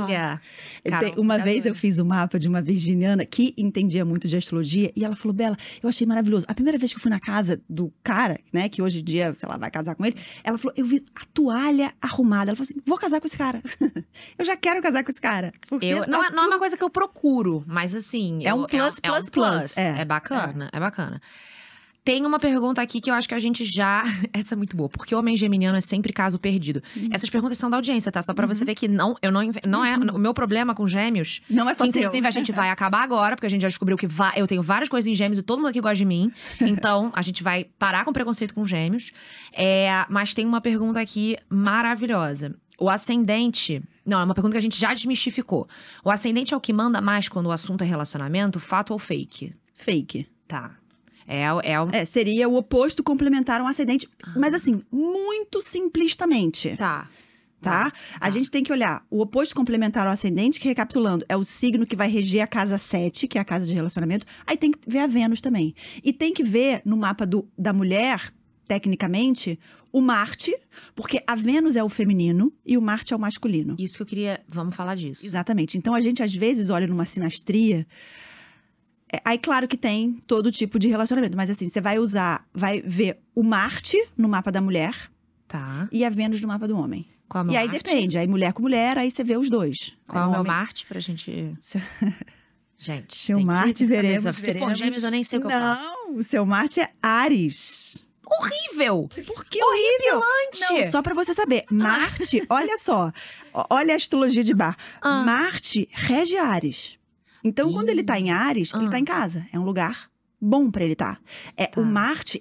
Uma vez eu fiz um mapa de uma virginiana que entendia muito de astrologia e ela falou, Bela, eu achei maravilhoso. A primeira vez que eu fui na casa do cara, né, que hoje em dia, sei lá, vai casar com ele, ela falou, eu vi a toalha arrumada. Ela falou assim, vou casar com esse cara. Eu já quero casar com esse cara. Porque Não é uma coisa que eu procuro, mas assim... É um plus, é um plus, plus. É bacana, é bacana. Tem uma pergunta aqui que eu acho que a gente já... Essa é muito boa. Porque o homem geminiano é sempre caso perdido. Essas perguntas são da audiência, tá? Só pra você ver que não é... O meu problema com gêmeos... Não é só que, inclusive, seu. a gente vai acabar agora. Porque a gente já descobriu que eu tenho várias coisas em gêmeos e todo mundo aqui gosta de mim. Então, a gente vai parar com preconceito com gêmeos. Mas tem uma pergunta aqui maravilhosa. O ascendente... Não, é uma pergunta que a gente já desmistificou. O ascendente é o que manda mais quando o assunto é relacionamento? Fato ou fake? Fake. Tá. Seria o oposto complementar a um ascendente. Mas assim, muito simplistamente. Tá. Tá? A gente tem que olhar o oposto complementar ao ascendente, que, recapitulando, é o signo que vai reger a casa 7, que é a casa de relacionamento. Aí tem que ver a Vênus também. E tem que ver no mapa da mulher, tecnicamente, o Marte, porque a Vênus é o feminino e o Marte é o masculino. Isso que eu queria... Vamos falar disso. Exatamente. Então, a gente, às vezes, olha numa sinastria... Aí, claro que tem todo tipo de relacionamento. Mas assim, você vai ver o Marte no mapa da mulher Tá. e a Vênus no mapa do homem. Qual é o meu E aí Marte? depende. Aí mulher com mulher, aí você vê os dois. Qual é Aí o meu homem- Marte pra gente... Gente, Seu tem que Marte, saber. veremos. Se for veremos. gêmeos, eu nem sei o que eu faço. Não, o seu Marte é Áries. Horrível! Por que horrível? Não, só pra você saber. Marte, olha só. Olha a astrologia de bar. Marte rege Áries. Então, quando ele tá em Áries, ele tá em casa. É um lugar bom pra ele estar. O Marte,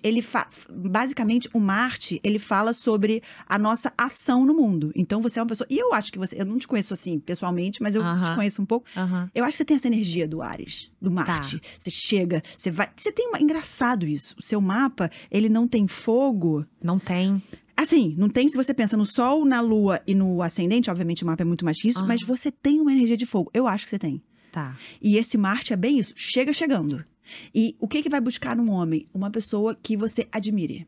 basicamente, o Marte, ele fala sobre a nossa ação no mundo. Então, você é uma pessoa... E eu acho que você... Eu não te conheço, assim, pessoalmente, mas eu te conheço um pouco. Eu acho que você tem essa energia do Áries, do Marte. Você chega, você vai... Você tem engraçado isso. O seu mapa, ele não tem fogo... Não tem. Assim, não tem se você pensa no Sol, na Lua e no Ascendente. Obviamente, o mapa é muito mais que isso. Mas você tem uma energia de fogo. Eu acho que você tem. Tá. E esse Marte é bem isso. Chega chegando. E o que vai buscar num homem? Uma pessoa que você admire.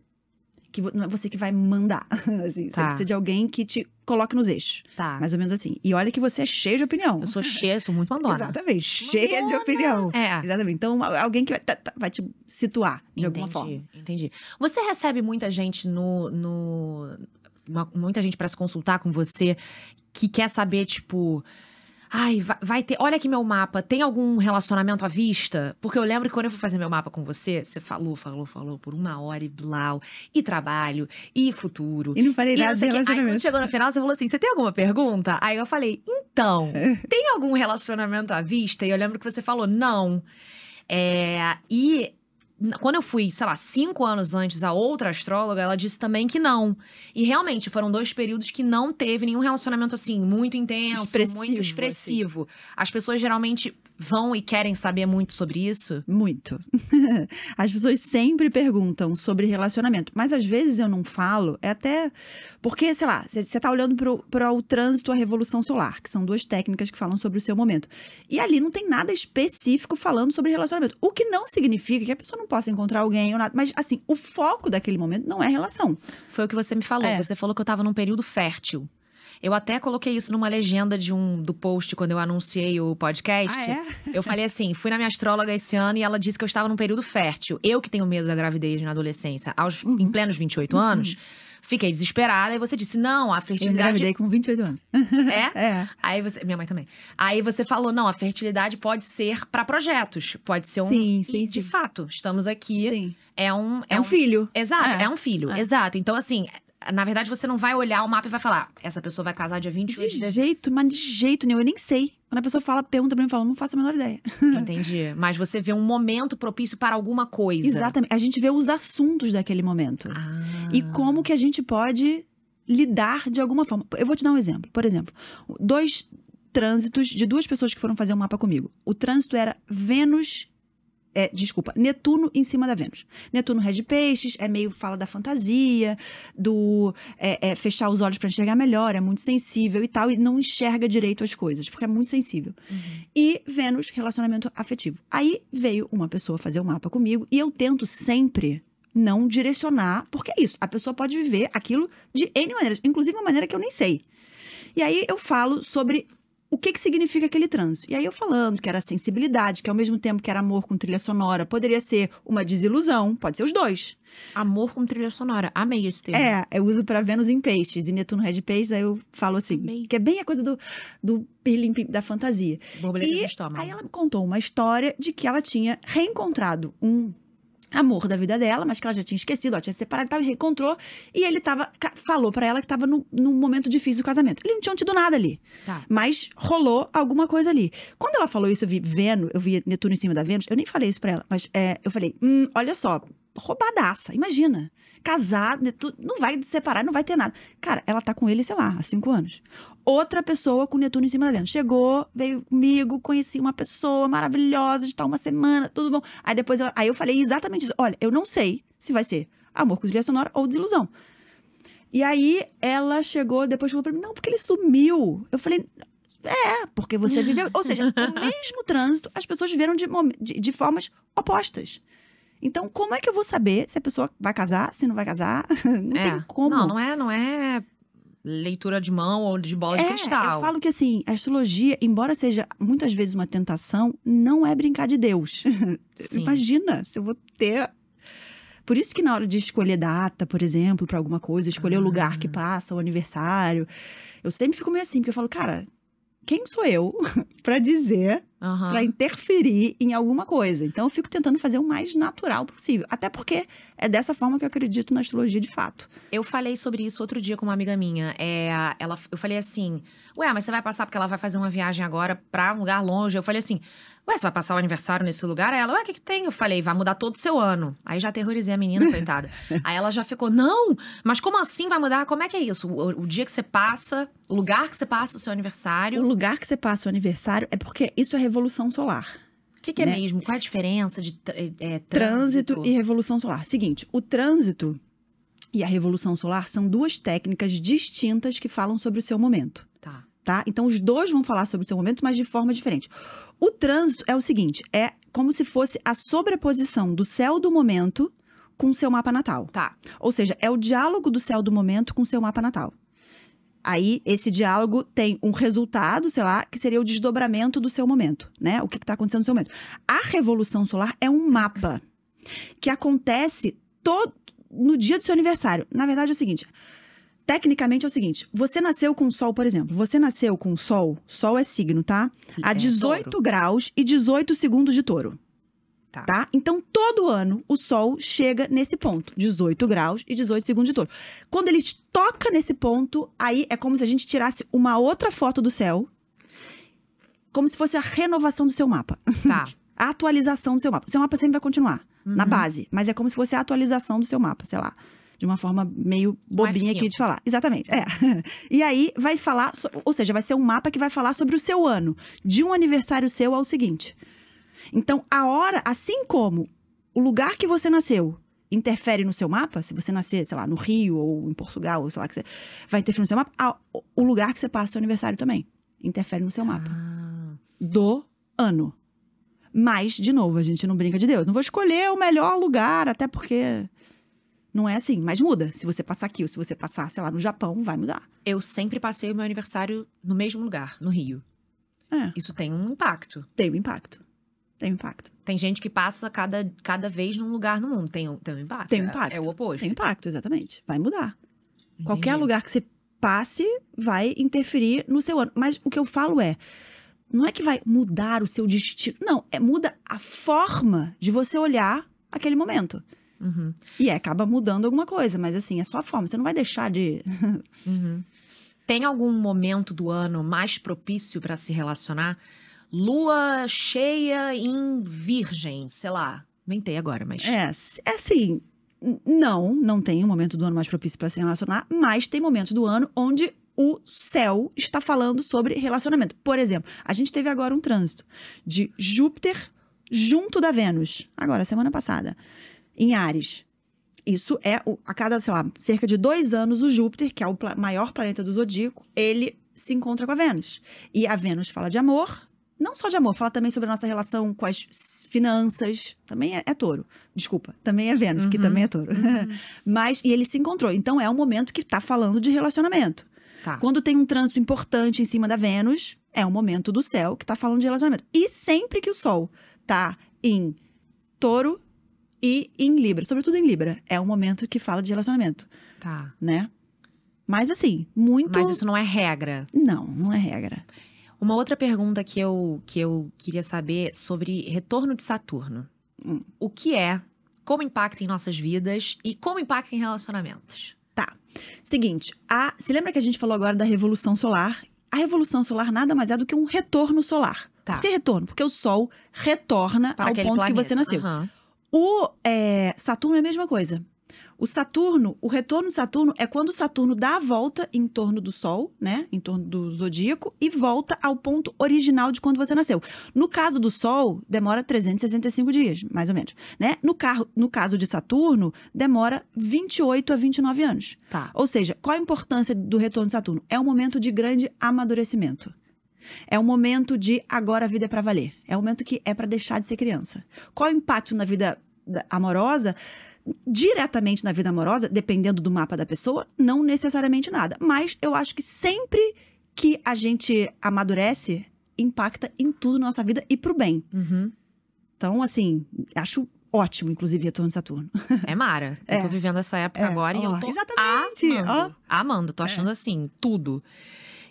Que não é você que vai mandar. Assim, Você precisa de alguém que te coloque nos eixos. Tá. Mais ou menos assim. E olha que você é cheio de opinião. Eu sou cheia, sou muito mandona. Exatamente. Cheia de opinião. É. Exatamente. Então, alguém que vai te situar de alguma forma. Entendi. Você recebe muita gente muita gente pra se consultar com você que quer saber, tipo... Ai, vai ter... Olha aqui meu mapa. Tem algum relacionamento à vista? Porque eu lembro que quando eu fui fazer meu mapa com você, você falou por 1 hora e blau. E trabalho, e futuro. E não falei nada de Aí relacionamento. quando chegou no final, você falou assim, você tem alguma pergunta? Aí eu falei, então, tem algum relacionamento à vista? E eu lembro que você falou, não. E... Quando eu fui, sei lá, 5 anos antes, a outra astróloga, ela disse também que não. E realmente, foram 2 períodos que não teve nenhum relacionamento, assim, muito intenso, muito expressivo. Assim. As pessoas geralmente vão e querem saber muito sobre isso? Muito. As pessoas sempre perguntam sobre relacionamento. Mas às vezes eu não falo, é até... Porque, sei lá, você tá olhando para o trânsito, a revolução solar, que são 2 técnicas que falam sobre o seu momento. E ali não tem nada específico falando sobre relacionamento. O que não significa que a pessoa não possa encontrar alguém ou nada. Mas, assim, o foco daquele momento não é relação. Foi o que você me falou. Você falou que eu tava num período fértil. Eu até coloquei isso numa legenda do post quando eu anunciei o podcast. Eu falei assim, fui na minha astróloga esse ano e ela disse que eu estava num período fértil. Eu que tenho medo da gravidez na adolescência, em plenos 28 anos, fiquei desesperada. E você disse, não, a fertilidade... Eu engravidei com 28 anos. É? Aí você... Minha mãe também. Aí você falou, não, a fertilidade pode ser para projetos. Pode ser Sim. De fato, estamos aqui. Sim. É um filho. Exato, é um filho. Exato. Então, assim... Na verdade, você não vai olhar o mapa e vai falar, essa pessoa vai casar dia 28 de dezembro. Mas de jeito nenhum, eu nem sei. Quando a pessoa pergunta pra mim, eu falo, não faço a menor ideia. Entendi. Mas você vê um momento propício para alguma coisa. Exatamente. A gente vê os assuntos daquele momento. E como que a gente pode lidar de alguma forma. Eu vou te dar um exemplo. Por exemplo, 2 trânsitos de 2 pessoas que foram fazer um mapa comigo. O trânsito era Netuno em cima da Vênus. Netuno rege peixes, meio fala da fantasia, do fechar os olhos para enxergar melhor, é muito sensível e tal, e não enxerga direito as coisas, porque é muito sensível. E Vênus, relacionamento afetivo. Aí veio uma pessoa fazer o mapa comigo, e eu tento sempre não direcionar, porque é isso, a pessoa pode viver aquilo de N maneiras, inclusive uma maneira que eu nem sei. E aí eu falo sobre... O que significa aquele trânsito? E aí eu falando que era sensibilidade, que ao mesmo tempo que era amor com trilha sonora, poderia ser uma desilusão, pode ser os 2. Amor com trilha sonora, amei esse termo. Eu uso pra Vênus em peixes e Netuno rege peixes, aí eu falo assim, que é bem a coisa do pirlim da fantasia. Borboleta de estômago. Aí ela me contou uma história de que ela tinha reencontrado um amor da vida dela, mas que ela já tinha esquecido, ela tinha separado e tal, e reencontrou, e ele falou pra ela que tava num momento difícil do casamento. Eles não tinham tido nada ali, mas rolou alguma coisa ali. Quando ela falou isso, eu vi Netuno em cima da Vênus, eu nem falei isso pra ela, mas eu falei, olha só, roubadaça, imagina, casar, Netuno, não vai separar, não vai ter nada. Cara, ela tá com ele, sei lá, há 5 anos. Outra pessoa com Netuno em cima da Vênus. Chegou, veio comigo, conheci uma pessoa maravilhosa, de tal, uma semana, tudo bom. Aí eu falei exatamente isso. Olha, eu não sei se vai ser amor com trilha sonora ou desilusão. E aí ela chegou, depois falou pra mim, não, porque ele sumiu. Eu falei, porque você viveu. Ou seja, o mesmo trânsito, as pessoas viveram de formas opostas. Então, como é que eu vou saber se a pessoa vai casar, se não vai casar? Não tem como. Não é leitura de mão ou de bola de cristal. Eu falo que, assim, a astrologia, embora seja muitas vezes uma tentação, não é brincar de Deus. Imagina, se eu vou ter... Por isso que na hora de escolher data, por exemplo, para alguma coisa, escolher o lugar que passa, o aniversário, eu sempre fico meio assim, porque eu falo, cara, quem sou eu pra dizer, pra interferir em alguma coisa? Então eu fico tentando fazer o mais natural possível. Até porque é dessa forma que eu acredito na astrologia de fato. Eu falei sobre isso outro dia com uma amiga minha. Eu falei assim, mas você vai passar porque ela vai fazer uma viagem agora pra um lugar longe. Eu falei assim, você vai passar o aniversário nesse lugar? Ela, o que tem? Eu falei, vai mudar todo o seu ano. Aí já aterrorizei a menina, coitada. Aí ela já ficou, não, mas como assim vai mudar? Como é que é isso? O dia que você passa, o lugar que você passa o seu aniversário. O lugar que você passa o aniversário é porque isso é revolução solar. O que é mesmo? Qual é a diferença de trânsito e revolução solar? Seguinte, o trânsito e a revolução solar são 2 técnicas distintas que falam sobre o seu momento. Tá? Então, os 2 vão falar sobre o seu momento, mas de forma diferente. O trânsito é o seguinte, é como se fosse a sobreposição do céu do momento com o seu mapa natal. Ou seja, é o diálogo do céu do momento com o seu mapa natal. Aí, esse diálogo tem um resultado, sei lá, que seria o desdobramento do seu momento, né? O que está acontecendo no seu momento. A revolução solar é um mapa que acontece no dia do seu aniversário. Na verdade, é o seguinte... tecnicamente é o seguinte, você nasceu com o Sol, por exemplo, você nasceu com o Sol é signo, tá? A 18 touro. graus e 18 segundos de touro, tá? Então, todo ano, o Sol chega nesse ponto, 18 graus e 18 segundos de touro. Quando ele toca nesse ponto, aí é como se a gente tirasse uma outra foto do céu, como se fosse a renovação do seu mapa. Tá. A atualização do seu mapa. O seu mapa sempre vai continuar na base, mas é como se fosse a atualização do seu mapa, sei lá. De uma forma meio bobinha aqui de falar. Exatamente, E aí, vai falar, ou seja, vai ser um mapa que vai falar sobre o seu ano. De um aniversário seu ao seguinte. Então, a hora, assim como o lugar que você nasceu interfere no seu mapa, se você nascer, sei lá, no Rio ou em Portugal, ou sei lá, que você vai interferir no seu mapa, o lugar que você passa o seu aniversário também interfere no seu mapa. Do ano. Mas, de novo, a gente não brinca de Deus. Não vou escolher o melhor lugar, até porque... Não é assim, mas muda. Se você passar aqui ou se você passar, sei lá, no Japão, vai mudar. Eu sempre passei o meu aniversário no mesmo lugar, no Rio. Isso tem um impacto. Tem um impacto. Tem um impacto. Tem gente que passa cada vez num lugar no mundo. Tem um impacto. Tem um impacto. É o oposto. Tem impacto, exatamente. Vai mudar. Entendi. Qualquer lugar que você passe vai interferir no seu ano. Mas o que eu falo não é que vai mudar o seu destino. Não, muda a forma de você olhar aquele momento. E acaba mudando alguma coisa, mas assim, é só a forma. Você não vai deixar de... Tem algum momento do ano mais propício para se relacionar? Lua cheia em Virgem, sei lá. Inventei agora, mas... É assim, não tem um momento do ano mais propício para se relacionar, mas tem momentos do ano onde o céu está falando sobre relacionamento. Por exemplo, a gente teve agora um trânsito de Júpiter junto da Vênus, agora, semana passada. Em Áries. Isso é, a cada, sei lá, cerca de 2 anos, o Júpiter, que é o maior planeta do zodíaco, ele se encontra com a Vênus. E a Vênus fala de amor, não só de amor, fala também sobre a nossa relação com as finanças. Também é touro. Desculpa, também é Vênus, que também é touro. E ele se encontrou. Então, é um momento que tá falando de relacionamento. Tá. Quando tem um trânsito importante em cima da Vênus, é um momento do céu que tá falando de relacionamento. E sempre que o Sol tá em Touro e em Libra, sobretudo em Libra, é um momento que fala de relacionamento. Tá. Né? Mas assim, muito... Mas isso não é regra. Não é regra. Uma outra pergunta que eu queria saber sobre retorno de Saturno. O que é, como impacta em nossas vidas e como impacta em relacionamentos? Tá. Seguinte, se lembra que a gente falou agora da Revolução Solar? A Revolução Solar nada mais é do que um retorno solar. Tá. Por que retorno? Porque o Sol retorna para ao aquele ponto planeta. que você nasceu. O Saturno é a mesma coisa. O retorno de Saturno é quando Saturno dá a volta em torno do Sol, né? Em torno do zodíaco, e volta ao ponto original de quando você nasceu. No caso do Sol, demora 365 dias, mais ou menos, né? No caso de Saturno, demora 28 a 29 anos. Tá. Ou seja, qual a importância do retorno de Saturno? É um momento de grande amadurecimento. É um momento de agora a vida é pra valer. É um momento que é pra deixar de ser criança. Qual o impacto na vida amorosa? Diretamente na vida amorosa, dependendo do mapa da pessoa, não necessariamente nada. Mas eu acho que sempre que a gente amadurece, impacta em tudo na nossa vida e pro bem. Então, assim, acho ótimo, inclusive, retorno de Saturno. É mara. Eu tô vivendo essa época agora e eu tô amando. Tô achando assim, tudo.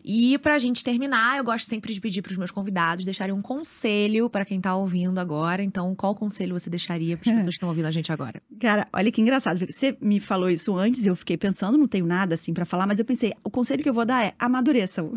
E pra gente terminar, eu gosto sempre de pedir pros meus convidados deixarem um conselho pra quem tá ouvindo agora. Então, qual conselho você deixaria pras pessoas que estão ouvindo a gente agora? Cara, olha que engraçado. Você me falou isso antes, eu fiquei pensando, não tenho nada assim pra falar, mas eu pensei, o conselho que eu vou dar é amadureçam.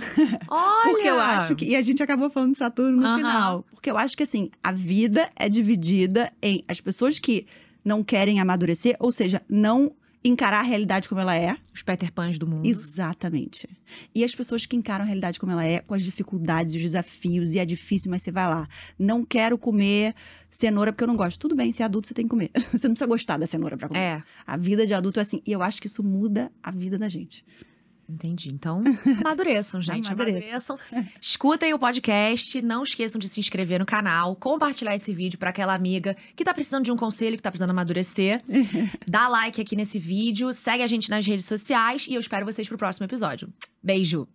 Olha! Porque eu acho que... E a gente acabou falando de Saturno no final. Porque eu acho que, assim, a vida é dividida em as pessoas que não querem amadurecer, ou seja, não encarar a realidade como ela é. Os Peter Pans do mundo. Exatamente. E as pessoas que encaram a realidade como ela é, com as dificuldades e os desafios, e é difícil, mas você vai lá. Não quero comer cenoura porque eu não gosto. Tudo bem, se é adulto você tem que comer. Você não precisa gostar da cenoura pra comer. É. A vida de adulto é assim. E eu acho que isso muda a vida da gente. Entendi. Então, amadureçam, gente. Amadureçam. Escutem o podcast. Não esqueçam de se inscrever no canal. Compartilhar esse vídeo pra aquela amiga que tá precisando de um conselho, que tá precisando amadurecer. Dá like aqui nesse vídeo. Segue a gente nas redes sociais. E eu espero vocês pro próximo episódio. Beijo!